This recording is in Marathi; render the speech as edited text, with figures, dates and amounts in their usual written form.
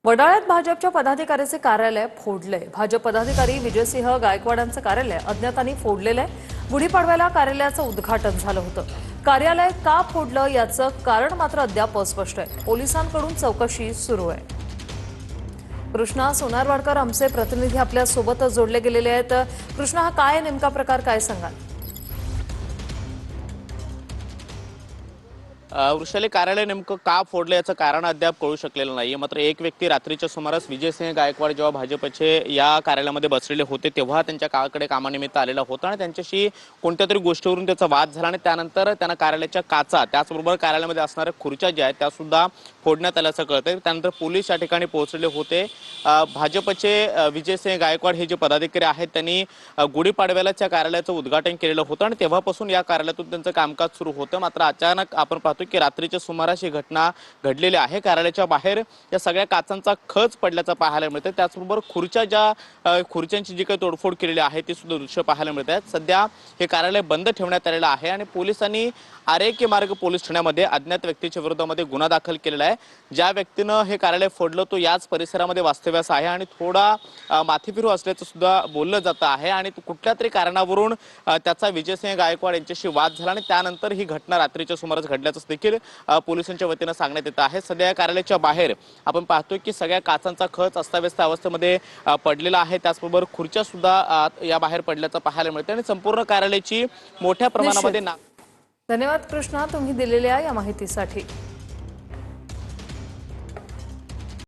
वडाळ्यात भाजपच्या पदाधिकाऱ्याचे कार्यालय फोडले। भाजप पदाधिकारी विजयसिंह गायकवाडांचं कार्यालय अज्ञातांनी फोडलेलं आहे। गुढीपाडव्याला कार्यालयाचं उद्घाटन झालं होतं। कार्यालय का फोडलं याचं कारण मात्र अद्याप अस्पष्ट आहे। पोलिसांकडून चौकशी सुरू आहे। कृष्णा सोनारवाडकर आमचे प्रतिनिधी आपल्या सोबत जोडले गेलेले आहेत। कृष्णा, हा काय नेमका प्रकार, काय सांगाल? वृषाली, कार्यालय नेमकं का फोडलं याचं कारण अद्याप कळू शकलेलं नाही। मात्र एक व्यक्ती रात्रीच्या सुमारास विजयसिंह गायकवाड जेव्हा भाजपचे या कार्यालयामध्ये बसलेले होते तेव्हा त्यांच्या कामाकडे कामानिमित्त आलेला होता आणि त्यांच्याशी कोणत्या तरी गोष्टीवरून त्याचा वाद झाला आणि त्यानंतर त्यांना कार्यालयाच्या काचा त्याचबरोबर कार्यालयामध्ये असणाऱ्या खुर्च्या ज्या आहेत त्या सुद्धा फोडण्यात आल्याचं कळतंय। त्यानंतर पोलीस या ठिकाणी पोहोचलेले होते। भाजपचे विजयसिंह गायकवाड हे जे पदाधिकारी आहेत त्यांनी गुढीपाडव्यालाच या कार्यालयाचं उद्घाटन केलेलं होतं आणि तेव्हापासून या कार्यालयातून त्यांचं कामकाज सुरू होतं। मात्र अचानक आपण पाहतो की रात्रीच्या सुमारास ही घटना घडलेली आहे। कार्यालयाच्या बाहेर या सगळ्या काचांचा खच पडल्याचं पाहायला मिळतं। त्याचबरोबर खुर्च्यांची जी काही तोडफोड केलेली आहे ती सुद्धा दृश्य पाहायला मिळत आहेत। सध्या हे कार्यालय बंद ठेवण्यात आलेलं आहे आणि पोलिसांनी आरेके मार्ग पोलीस ठाण्यामध्ये अज्ञात व्यक्तीच्या विरोधामध्ये गुन्हा दाखल केलेला आहे। ज्या व्यक्तीनं हे कार्यालय फोडलं तो याच परिसरामध्ये वास्तव्यास आहे आणि थोडा माथेफिरू असल्याचं सुद्धा बोललं जातं आहे आणि कुठल्या तरी कारणावरून त्याचा विजयसिंह गायकवाड यांच्याशी वाद झाला आणि त्यानंतर ही घटना रात्रीच्या सुमारास घडल्याचं देखील पोलिसांच्या वतीनं सांगण्यात येत आहे। सध्या या कार्यालयाच्या बाहेर आपण पाहतोय की सगळ्या काचांचा खच अस्ताव्यस्त अवस्थेमध्ये पडलेला आहे। त्याचबरोबर खुर्च्या सुद्धा या बाहेर पडल्याचं पाहायला मिळतं आणि संपूर्ण कार्यालयाची मोठ्या प्रमाणामध्ये धन्यवाद कृष्णा, तुम्ही दिलेल्या या माहितीसाठी।